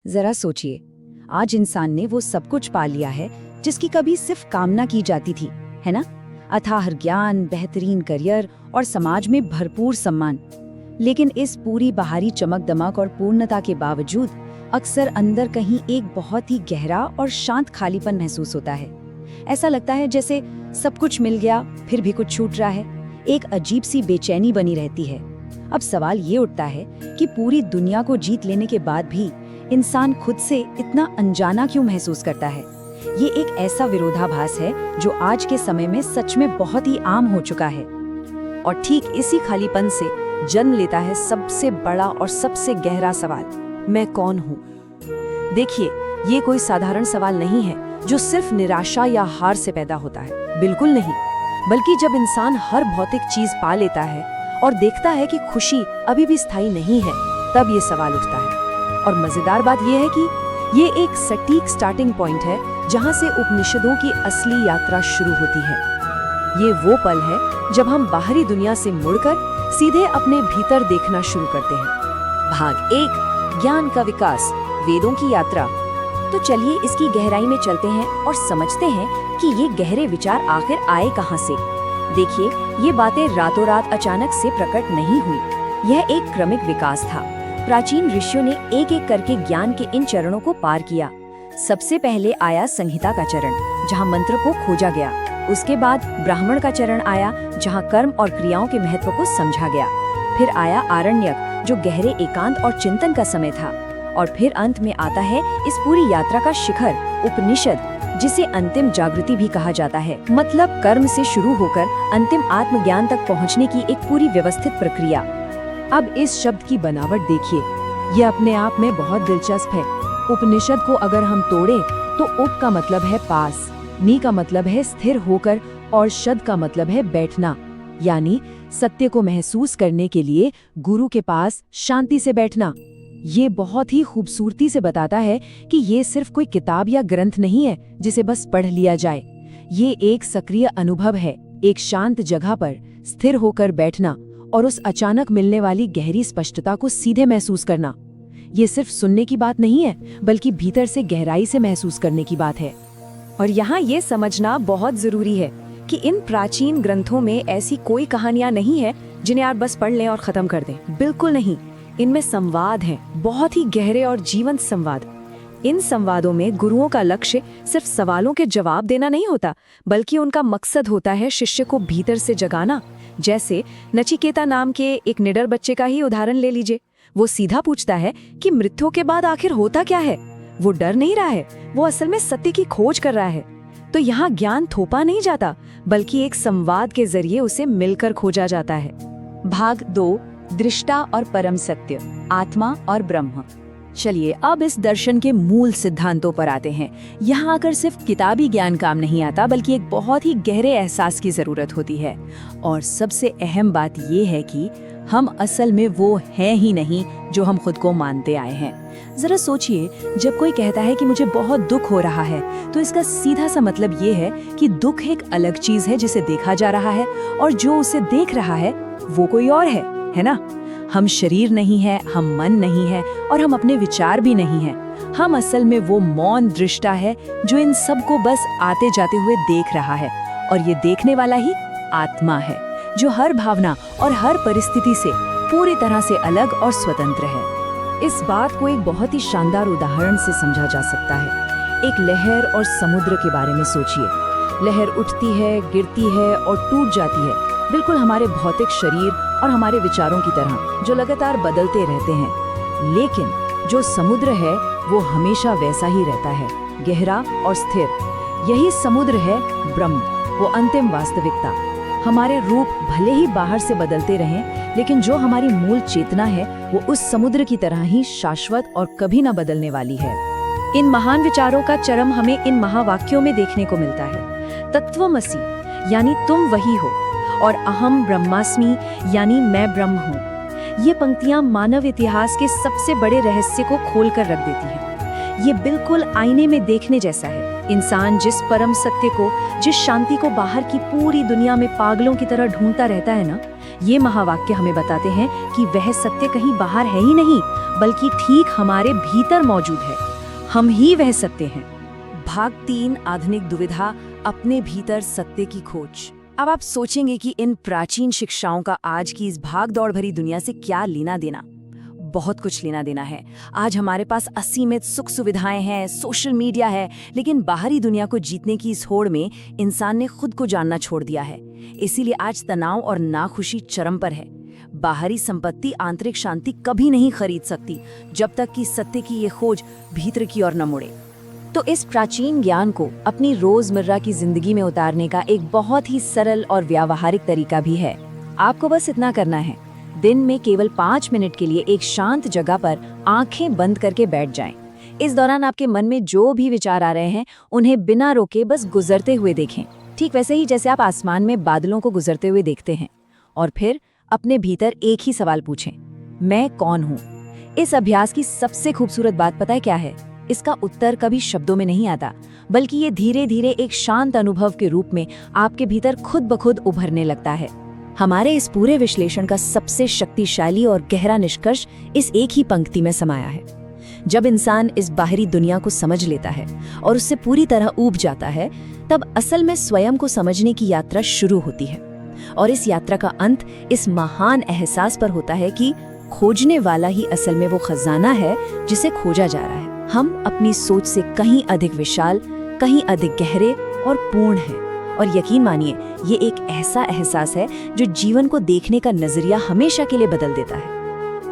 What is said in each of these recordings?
जरा सोचिए, आज इंसान ने वो सब कुछ पा लिया है जिसकी कभी सिर्फ कामना की जाती थी, है ना? अथाह ज्ञान, बेहतरीन करियर और समाज में भरपूर सम्मान। लेकिन इस पूरी बाहरी चमक दमक और पूर्णता के बावजूद अक्सर अंदर कहीं एक बहुत ही गहरा और शांत खालीपन महसूस होता है। ऐसा लगता है जैसे सब कुछ मिल गया फिर भी कुछ छूट रहा है। एक अजीब सी बेचैनी बनी रहती है। अब सवाल ये उठता है कि पूरी दुनिया को जीत लेने के बाद भी इंसान खुद से इतना अनजाना क्यों महसूस करता है। ये एक ऐसा विरोधाभास है जो आज के समय में सच में बहुत ही आम हो चुका है। और ठीक इसी खालीपन से जन्म लेता है सबसे बड़ा और सबसे गहरा सवाल, मैं कौन हूँ? देखिए, ये कोई साधारण सवाल नहीं है जो सिर्फ निराशा या हार से पैदा होता है, बिल्कुल नहीं। बल्कि जब इंसान हर भौतिक चीज पा लेता है और देखता है कि खुशी अभी भी स्थायी नहीं है, तब ये सवाल उठता है। और मजेदार बात यह है कि ये एक सटीक स्टार्टिंग पॉइंट है जहाँ से उपनिषदों की असली यात्रा शुरू होती है। ये वो पल है जब हम बाहरी दुनिया से मुड़कर सीधे अपने भीतर देखना शुरू करते हैं। भाग 1, ज्ञान का विकास, वेदों की यात्रा। तो चलिए इसकी गहराई में चलते हैं और समझते हैं कि ये गहरे विचार आखिर आए कहाँ से। देखिए, ये बातें रातों रात अचानक से प्रकट नहीं हुई। यह एक क्रमिक विकास था। प्राचीन ऋषियों ने एक एक करके ज्ञान के इन चरणों को पार किया। सबसे पहले आया संहिता का चरण, जहाँ मंत्र को खोजा गया। उसके बाद ब्राह्मण का चरण आया, जहाँ कर्म और क्रियाओं के महत्व को समझा गया। फिर आया आरण्यक, जो गहरे एकांत और चिंतन का समय था। और फिर अंत में आता है इस पूरी यात्रा का शिखर, उपनिषद, जिसे अंतिम जागृति भी कहा जाता है। मतलब कर्म से शुरू होकर अंतिम आत्मज्ञान तक पहुंचने की एक पूरी व्यवस्थित प्रक्रिया। अब इस शब्द की बनावट देखिए, यह अपने आप में बहुत दिलचस्प है। उपनिषद को अगर हम तोड़ें तो उप का मतलब है पास, नि का मतलब है स्थिर होकर और शद का मतलब है बैठना, यानी सत्य को महसूस करने के लिए गुरु के पास शांति से बैठना। ये बहुत ही खूबसूरती से बताता है कि ये सिर्फ कोई किताब या ग्रंथ नहीं है जिसे बस पढ़ लिया जाए। ये एक सक्रिय अनुभव है, एक शांत जगह पर स्थिर होकर बैठना और उस अचानक मिलने वाली गहरी स्पष्टता को सीधे महसूस करना। ये सिर्फ सुनने की बात नहीं है, बल्कि भीतर से गहराई से महसूस करने की बात है। और यहाँ ये समझना बहुत जरूरी है कि इन प्राचीन ग्रंथों में ऐसी कोई कहानियां नहीं है जिन्हें आप बस पढ़ लें और खत्म कर दें। बिल्कुल नहीं। इनमें संवाद हैं, बहुत ही गहरे और जीवंत संवाद। इन संवादों में गुरुओं का लक्ष्य सिर्फ सवालों के जवाब देना नहीं होता, बल्कि उनका मकसद होता है शिष्य को भीतर से जगाना। जैसे नचिकेता नाम के एक निडर बच्चे का ही उदाहरण ले लीजिए। वो सीधा पूछता है कि मृत्यु के बाद आखिर होता क्या है। वो डर नहीं रहा है, वो असल में सत्य की खोज कर रहा है। तो यहाँ ज्ञान थोपा नहीं जाता, बल्कि एक संवाद के जरिए उसे मिलकर खोजा जाता है। भाग 2, दृष्टा और परम सत्य, आत्मा और ब्रह्म। चलिए अब इस दर्शन के मूल सिद्धांतों पर आते हैं। यहाँ आकर सिर्फ किताबी ज्ञान काम नहीं आता, बल्कि एक बहुत ही गहरे एहसास की जरूरत होती है। और सबसे अहम बात ये है कि हम असल में वो हैं ही नहीं जो हम खुद को मानते आए हैं। जरा सोचिए, जब कोई कहता है कि मुझे बहुत दुख हो रहा है, तो इसका सीधा सा मतलब ये है कि दुख एक अलग चीज है जिसे देखा जा रहा है, और जो उसे देख रहा है वो कोई और है ना? हम शरीर नहीं है, हम मन नहीं है, और हम अपने विचार भी नहीं है। हम असल में वो मौन दृष्टा है जो इन सब को बस आते जाते हुए देख रहा है। और ये देखने वाला ही आत्मा है, जो हर भावना और हर परिस्थिति से पूरी तरह से अलग और स्वतंत्र है। इस बात को एक बहुत ही शानदार उदाहरण से समझा जा सकता है। एक लहर और समुद्र के बारे में सोचिए। लहर उठती है, गिरती है और टूट जाती है, बिल्कुल हमारे भौतिक शरीर और हमारे विचारों की तरह, जो लगातार बदलते रहते हैं। लेकिन जो समुद्र है वो हमेशा वैसा ही रहता है, गहरा और स्थिर। यही समुद्र है ब्रह्म, वो अंतिम वास्तविकता। हमारे रूप भले ही बाहर से बदलते रहें, लेकिन जो हमारी मूल चेतना है वो उस समुद्र की तरह ही शाश्वत और कभी न बदलने वाली है। इन महान विचारों का चरम हमें इन महावाक्यों में देखने को मिलता है। तत्वमसि यानी तुम वही हो, और अहम ब्रह्मास्मि यानी मैं ब्रह्म हूँ। ये पंक्तियां मानव इतिहास के सबसे बड़े रहस्य को खोल कर रख देती हैं। ये बिल्कुल आईने में देखने जैसा है। इंसान जिस परम सत्य को, जिस शांति को बाहर की पूरी दुनिया में पागलों की तरह ढूंढता रहता है ना, ये महावाक्य हमें बताते हैं कि वह सत्य कहीं बाहर है ही नहीं, बल्कि ठीक हमारे भीतर मौजूद है। हम ही वह सत्य हैं। भाग 3, आधुनिक दुविधा, अपने भीतर सत्य की खोज। अब आप सोचेंगे कि इन प्राचीन शिक्षाओं का आज की इस भाग दौड़ भरी दुनिया से क्या लेना देना। बहुत कुछ लेना देना है। आज हमारे पास असीमित सुख सुविधाएं हैं, सोशल मीडिया है, लेकिन बाहरी दुनिया को जीतने की इस होड़ में इंसान ने खुद को जानना छोड़ दिया है। इसीलिए आज तनाव और नाखुशी चरम पर है। बाहरी संपत्ति आंतरिक शांति कभी नहीं खरीद सकती, जब तक कि सत्य की ये खोज भीतर की ओर न मुड़े। तो इस प्राचीन ज्ञान को अपनी रोजमर्रा की जिंदगी में उतारने का एक बहुत ही सरल और व्यावहारिक तरीका भी है। आपको बस इतना करना है, दिन में केवल 5 मिनट के लिए एक शांत जगह पर आंखें बंद करके बैठ जाएं। इस दौरान आपके मन में जो भी विचार आ रहे हैं, उन्हें बिना रोके बस गुजरते हुए देखें, ठीक वैसे ही जैसे आप आसमान में बादलों को गुजरते हुए देखते हैं। और फिर अपने भीतर एक ही सवाल पूछें, मैं कौन हूँ? इस अभ्यास की सबसे खूबसूरत बात पता है क्या है? इसका उत्तर कभी शब्दों में नहीं आता, बल्कि ये धीरे धीरे एक शांत अनुभव के रूप में आपके भीतर खुद ब खुद उभरने लगता है। हमारे इस पूरे विश्लेषण का सबसे शक्तिशाली और गहरा निष्कर्ष इस एक ही पंक्ति में समाया है। जब इंसान इस बाहरी दुनिया को समझ लेता है और उससे पूरी तरह ऊब जाता है, तब असल में स्वयं को समझने की यात्रा शुरू होती है। और इस यात्रा का अंत इस महान एहसास पर होता है कि खोजने वाला ही असल में वो खजाना है जिसे खोजा जा रहा है। हम अपनी सोच से कहीं अधिक विशाल, कहीं अधिक गहरे और पूर्ण हैं। और यकीन मानिए, ये एक ऐसा एहसास है जो जीवन को देखने का नजरिया हमेशा के लिए बदल देता है।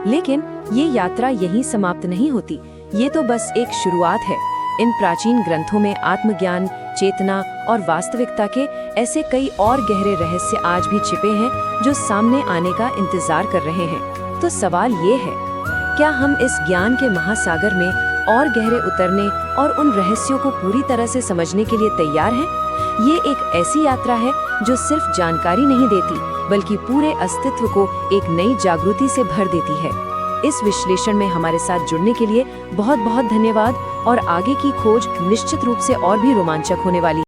लेकिन ये यात्रा यहीं समाप्त नहीं होती। ये तो बस एक शुरुआत है। इन प्राचीन ग्रंथों में आत्मज्ञान, चेतना और वास्तविकता के ऐसे कई और गहरे रहस्य आज भी छिपे हैं जो सामने आने का इंतजार कर रहे हैं। तो सवाल ये है, क्या हम इस ज्ञान के महासागर में और गहरे उतरने और उन रहस्यों को पूरी तरह से समझने के लिए तैयार हैं? ये एक ऐसी यात्रा है जो सिर्फ जानकारी नहीं देती, बल्कि पूरे अस्तित्व को एक नई जागृति से भर देती है। इस विश्लेषण में हमारे साथ जुड़ने के लिए बहुत बहुत धन्यवाद, और आगे की खोज निश्चित रूप से और भी रोमांचक होने वाली है।